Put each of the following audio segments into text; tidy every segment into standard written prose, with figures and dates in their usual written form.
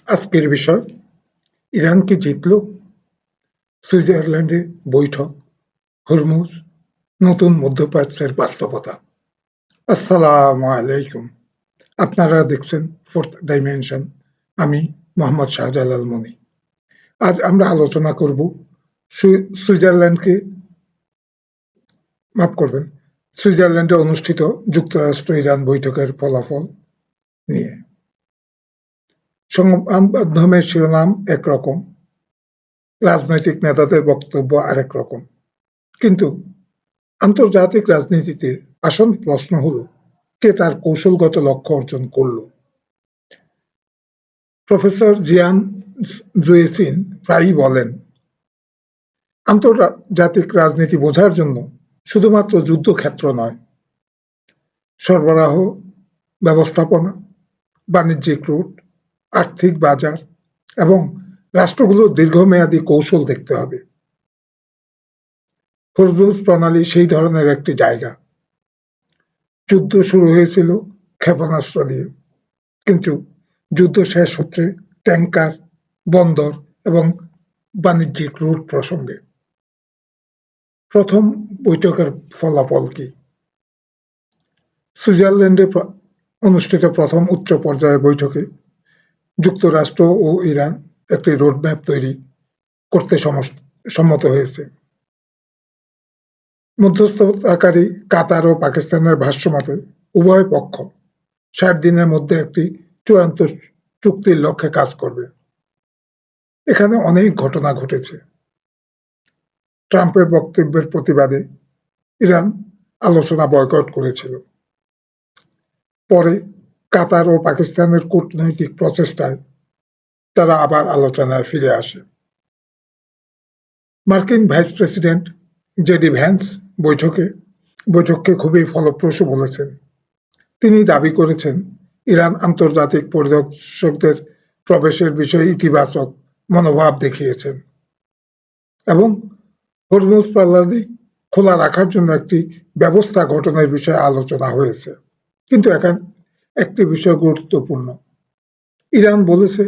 আজকের বিষয় ইরান কি জিতল? সুইজারল্যান্ডে বৈঠক, হরমুজ, নতুন মধ্যপ্রাচ্যের বাস্তবতা। আসসালামু আলাইকুম। আপনারা দেখছেন ফোর্থ ডাইমেনশন। আমি মোহাম্মদ শাহজালাল মনি। আজ আমরা আলোচনা করব সুইজারল্যান্ডকে মাফ করবেন সুইজারল্যান্ডে অনুষ্ঠিত যুক্তরাষ্ট্র ইরান বৈঠকের ফলাফল নিয়ে। সংবাদ মাধ্যমের শিরোনাম একরকম, রাজনৈতিক নেতাদের বক্তব্য আরেক রকম। কিন্তু আন্তর্জাতিক রাজনীতিতে আসল প্রশ্ন হলো, কে তার কৌশলগত লক্ষ্য অর্জন করল? প্রফেসর জিয়ান জুয়েসিন প্রায়ই বলেন, আন্তর্জাতিক রাজনীতি বোঝার জন্য শুধুমাত্র যুদ্ধক্ষেত্র নয়, সরবরাহ ব্যবস্থাপনা, বাণিজ্যিক রুট, আর্থিক বাজার এবং রাষ্ট্রগুলোর দীর্ঘমেয়াদী কৌশল দেখতে হবে। হরমুজ প্রণালী সেই ধরনের একটি জায়গা। যুদ্ধ শুরু হয়েছিল ক্ষেপণাস্ত্র দিয়ে, কিন্তু যুদ্ধ শেষ হচ্ছে ট্যাঙ্কার, বন্দর এবং বাণিজ্যিক রুট প্রসঙ্গে। প্রথম বৈঠকের ফলাফল কি? সুইজারল্যান্ডে অনুষ্ঠিত প্রথম উচ্চ পর্যায়ের বৈঠকে যুক্তরাষ্ট্র ও ইরান একটি রোডম্যাপ তৈরি করতে সম্মত হয়েছে। মধ্যস্থতাকারী কাতার ও পাকিস্তানের ভাষ্যমতে উভয় পক্ষ ৬০ দিনের মধ্যে একটি চূড়ান্ত চুক্তির লক্ষ্যে কাজ করবে। এখানে অনেক ঘটনা ঘটেছে। ট্রাম্পের বক্তব্যের প্রতিবাদে ইরান আলোচনা বয়কট করেছিল। পরে কাতার ও পাকিস্তানের কূটনৈতিক প্রচেষ্টায় তারা আবার আলোচনায় ফিরে আসে। মার্কিন ভাইস প্রেসিডেন্ট জেডি ভ্যান্স বৈঠককে খুবই ফলপ্রসূ বলেছেন। তিনি দাবি করেছেন, ইরান আন্তর্জাতিক পরিদর্শকদের প্রবেশের বিষয়ে ইতিবাচক মনোভাব দেখিয়েছেন এবং হরমুজ প্রণালী খোলা রাখার জন্য একটি ব্যবস্থা গঠনের বিষয়ে আলোচনা হয়েছে। কিন্তু এখানে একটি বিষয় গুরুত্বপূর্ণ। ইরান বলেছে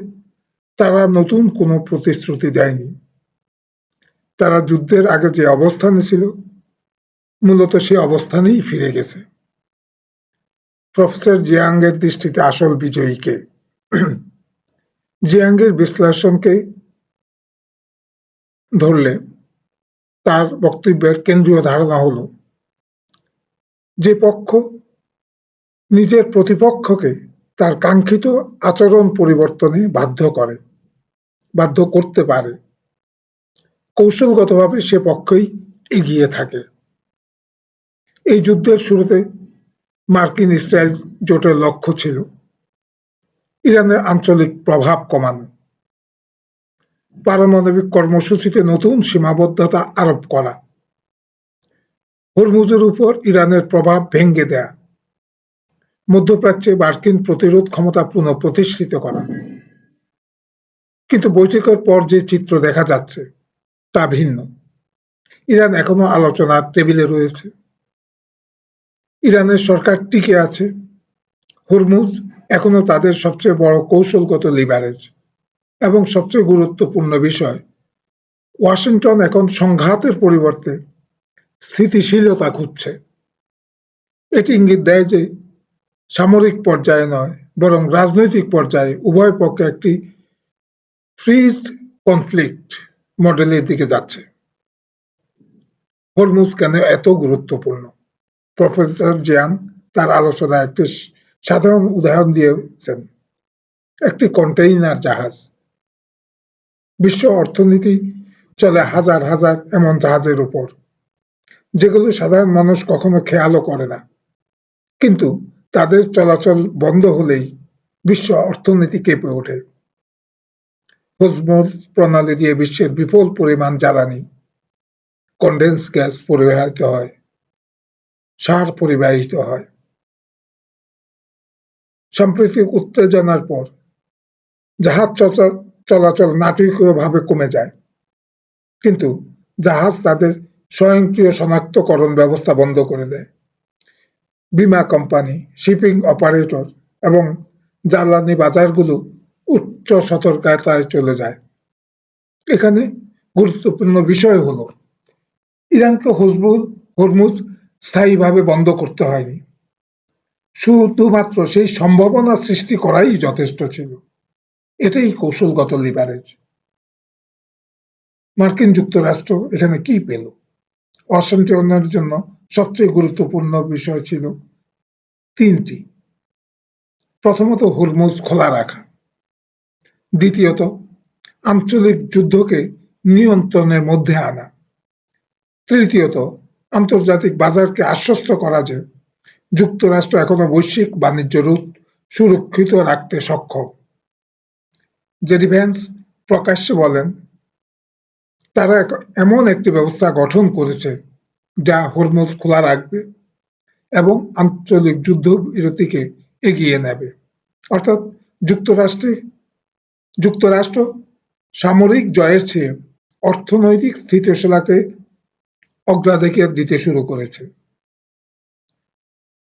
তারা নতুন কোনো প্রতিশ্রুতি দেয়নি। তারা যুদ্ধের আগে যে অবস্থানে ছিল, মূলত সেই অবস্থানেই ফিরে গেছে। প্রফেসর জিয়াংয়ের দৃষ্টিতে আসল বিজয়ী কে? জিয়াংয়ের বিশ্লেষণকে ধরলে তার বক্তব্যের কেন্দ্রীয় ধারণা হলো, যে পক্ষ নিজের প্রতিপক্ষকে তার কাঙ্ক্ষিত আচরণ পরিবর্তনে বাধ্য করতে পারে, কৌশলগতভাবে সে পক্ষই এগিয়ে থাকে। এই যুদ্ধের শুরুতে মার্কিন ইসরায়েল জোটের লক্ষ্য ছিল ইরানের আঞ্চলিক প্রভাব কমানো, পারমাণবিক কর্মসূচিতে নতুন সীমাবদ্ধতা আরোপ করা, হরমুজের উপর ইরানের প্রভাব ভেঙে দেয়া, মধ্যপ্রাচ্যে মার্কিন প্রতিরোধ ক্ষমতা পুনঃপ্রতিষ্ঠিত করা। কিন্তু বৈঠকের পর যে চিত্র দেখা যাচ্ছে তা ভিন্ন। ইরান এখনো আলোচনার টেবিলে রয়েছে। ইরানের সরকার টিকে আছে। হরমুজ এখনো তাদের সবচেয়ে বড় কৌশলগত লিভারেজ এবং সবচেয়ে গুরুত্বপূর্ণ বিষয়, ওয়াশিংটন এখন সংঘাতের পরিবর্তে স্থিতিশীলতা খুঁজছে। এটি ইঙ্গিত দেয় যে সামরিক পর্যায়ে নয়, বরং রাজনৈতিক পর্যায়ে উভয় পক্ষ একটি ফ্রিজড কনফ্লিক্ট মডেলের দিকে যাচ্ছে। হরমুজ কেন এত গুরুত্বপূর্ণ? প্রফেসর জিয়ান তার আলোচনায় একটি সাধারণ উদাহরণ দিয়েছেন, একটি কন্টেইনার জাহাজ। বিশ্ব অর্থনীতি চলে হাজার হাজার এমন জাহাজের উপর, যেগুলো সাধারণ মানুষ কখনো খেয়ালও করে না। কিন্তু তাদের চলাচল বন্ধ হলেই বিশ্ব অর্থনীতি কেঁপে ওঠে। হরমুজ প্রণালী দিয়ে বিশ্বের বিপুল পরিমাণ জ্বালানি, কনডেন্স গ্যাস পরিবাহিত হয়, সার পরিবাহিত হয়। সাম্প্রতিক উত্তেজনার পর জাহাজ চলাচল নাটকীয়ভাবে কমে যায়, কিন্তু জাহাজ তাদের স্বয়ংক্রিয় শনাক্তকরণ ব্যবস্থা বন্ধ করে দেয়। বীমা কোম্পানি, শিপিং অপারেটর এবং জ্বালানি বাজারগুলো উচ্চ সতর্কতায় চলে যায়। এখানে গুরুত্বপূর্ণ বিষয় হলো ইরানকে হরমুজ স্থায়ীভাবে বন্ধ করতে হয়নি, শুধুমাত্র সেই সম্ভাবনা সৃষ্টি করাই যথেষ্ট ছিল। এটাই কৌশলগত লিভারেজ। মার্কিন যুক্তরাষ্ট্র এখানে কি পেল? ওয়াশিংটনের জন্য সবচেয়ে গুরুত্বপূর্ণ বিষয় ছিল তিনটি। প্রথমত, হরমুজ খোলা রাখা। দ্বিতীয়ত, আঞ্চলিক যুদ্ধকে নিয়ন্ত্রণের মধ্যে আনা। তৃতীয়ত, আন্তর্জাতিক বাজারকে আশ্বস্ত করা যে যুক্তরাষ্ট্র এখনো বৈশ্বিক বাণিজ্য রুট সুরক্ষিত রাখতে সক্ষম। জেডি ভ্যান্স প্রকাশ্যে বলেন, তারা এমন একটি ব্যবস্থা গঠন করেছে যা হরমুজ খোলা রাখবে এবং আঞ্চলিক যুদ্ধবিরতিকে এগিয়ে নেবে। অর্থাৎ যুক্তরাষ্ট্র সামরিক জয়ের চেয়ে অর্থনৈতিক স্থিতিশীলতাকে অগ্রাধিকার দিতে শুরু করেছে।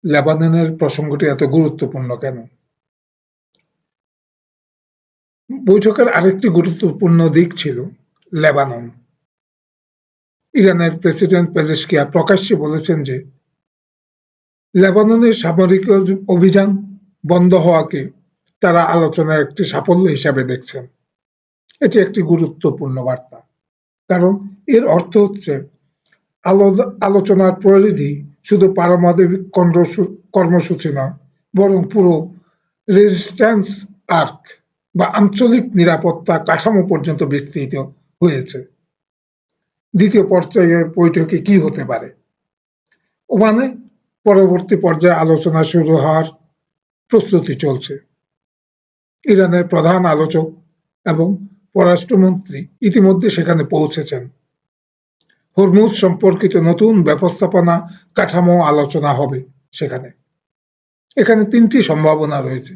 লেবাননের প্রসঙ্গটি এত গুরুত্বপূর্ণ কেন? বৈঠকের আরেকটি গুরুত্বপূর্ণ দিক ছিল লেবানন। ইরানের প্রেসিডেন্ট পেজেশকিয়ান প্রকাশ্যে বলেছেন যে লেবাননের সামরিক অভিযান বন্ধ হওয়াকে তারা আলোচনার একটি সাফল্য হিসাবে দেখছেন। এটি একটি গুরুত্বপূর্ণ বার্তা, কারণ এর অর্থ হচ্ছে আলোচনার পরিধি শুধু পারমাণবিক কর্মসূচি নয়, বরং পুরো রেজিস্ট্যান্স আর্ক বা আঞ্চলিক নিরাপত্তা কাঠামো পর্যন্ত বিস্তৃত হয়েছে। দ্বিতীয় পর্যায়ের বৈঠকে কি হতে পারে? ওমানে পরবর্তী পর্যায়ে আলোচনা শুরু হওয়ার প্রস্তুতি চলছে। ইরানের প্রধান আলোচক এবং পররাষ্ট্রমন্ত্রী ইতিমধ্যে সেখানে পৌঁছেছেন। হরমুজ সম্পর্কিত নতুন ব্যবস্থাপনা কাঠামো আলোচনা হবে সেখানে। এখানে তিনটি সম্ভাবনা রয়েছে।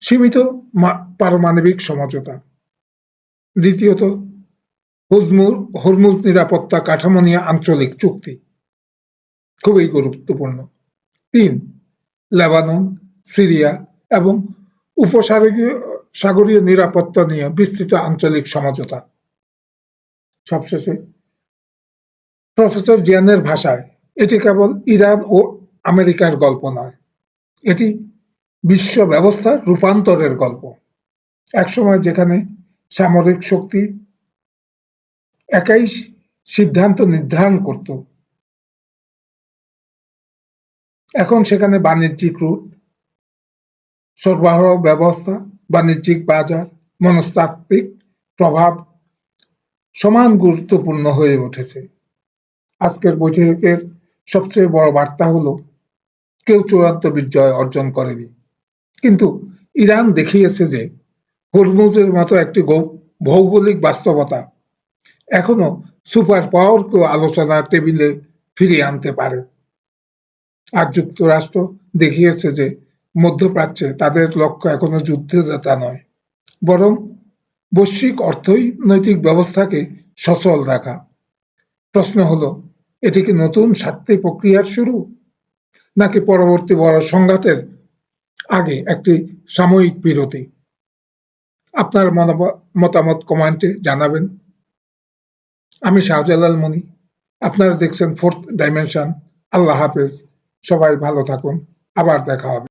সীমিত পারমাণবিক সমঝোতা। দ্বিতীয়ত, হরমুজ নিরাপত্তা কাঠামো নিয়ে আঞ্চলিক চুক্তি, খুবই গুরুত্বপূর্ণ। ৩, লেবানন, সিরিয়া এবং উপসাগরীয় নিরাপত্তা নিয়ে বিস্তৃত আঞ্চলিক সমঝোতা। সবশেষে প্রফেসর জিয়ানের ভাষায় এটি কেবল ইরান ও আমেরিকার গল্প নয়, এটি বিশ্ব ব্যবস্থার রূপান্তরের গল্প। একসময় যেখানে সামরিক শক্তি একাই সিদ্ধান্ত নির্ধারণ করত, এখন সেখানে বাণিজ্যিক রুট, সরবরাহ ব্যবস্থা, বাণিজ্যিক বাজার, মনস্তাত্ত্বিক প্রভাব সমান গুরুত্বপূর্ণ হয়ে উঠেছে। আজকের বৈঠকের সবচেয়ে বড় বার্তা হলো কেউ চূড়ান্ত বিজয় অর্জন করেনি, কিন্তু ইরান দেখিয়েছে যে হরমুজের মতো একটি ভৌগোলিক বাস্তবতা এখনো সুপার পাওয়ারকেও আলোচনার টেবিলে ফিরিয়ে আনতে পারে। আর যুক্তরাষ্ট্র দেখিয়েছে যে মধ্যপ্রাচ্যে তাদের লক্ষ্য এখনো যুদ্ধে জেতা নয়, বরং বৈশ্বিক অর্থনৈতিক ব্যবস্থাকে সচল রাখা। প্রশ্ন হলো, এটি কি নতুন শান্তি প্রক্রিয়ার শুরু, নাকি পরবর্তী বড় সংঘাতের আগে একটি সাময়িক বিরতি? আপনার মতামত কমেন্টে জানাবেন। আমি শাহজালাল মনি, আপনারা দেখছেন ফোর্থ ডাইমেনশন। আল্লাহ হাফেজ, সবাই ভালো থাকুন, আবার দেখা হবে।